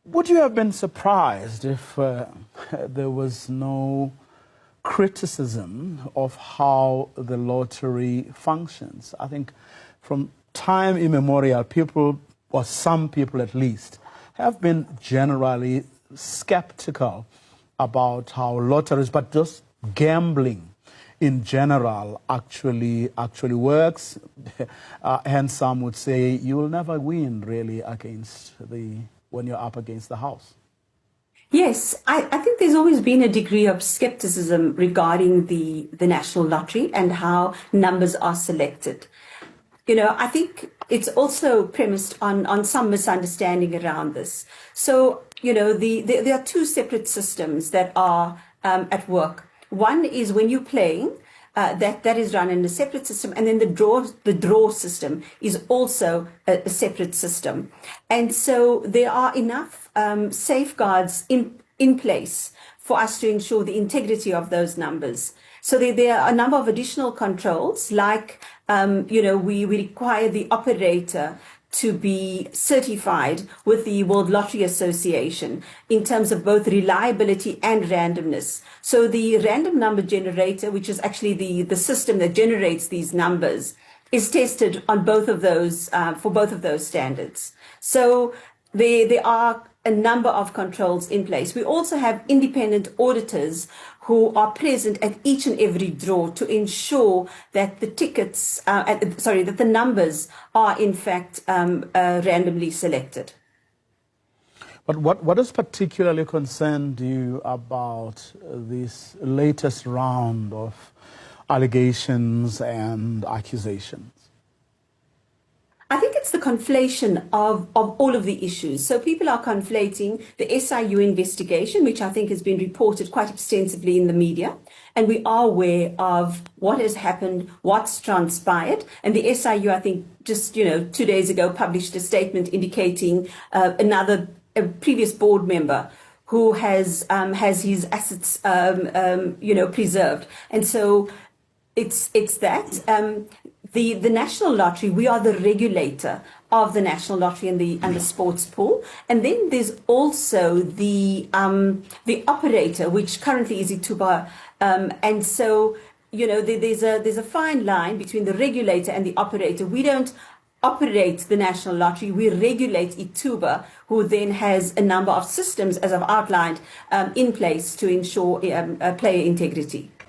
Would you have been surprised if there was no criticism of how the lottery functions? I think from time immemorial, people, or some people at least, have been generally skeptical about how lotteries, but just gambling in general actually works. Hence, some would say you will never win really when you're up against the house. Yes, I think there's always been a degree of skepticism regarding the National Lottery and how numbers are selected. I think it's also premised on some misunderstanding around this. So, there are two separate systems that are at work. One is when you're playing, that is run in a separate system, and then the draw system is also a separate system. And so there are enough safeguards in place for us to ensure the integrity of those numbers. So there are a number of additional controls, like we require the operator to be certified with the World Lottery Association in terms of both reliability and randomness. So the random number generator, which is actually the system that generates these numbers, is tested on both of those, for both of those standards. So there are a number of controls in place. We also have independent auditors who are present at each and every draw to ensure that the that the numbers are in fact randomly selected. But what has particularly concerned you about this latest round of allegations and accusations? I think it's the conflation of all of the issues. So people are conflating the SIU investigation, which I think has been reported quite extensively in the media. And we are aware of what has happened, what's transpired. And the SIU, I think, just 2 days ago, published a statement indicating a previous board member who has his assets, preserved. And so it's that. The National Lottery, we are the regulator of the National Lottery and the sports pool. And then there's also the operator, which currently is Ituba. And so, there's a fine line between the regulator and the operator. We don't operate the National Lottery, we regulate Ituba, who then has a number of systems, as I've outlined, in place to ensure player integrity.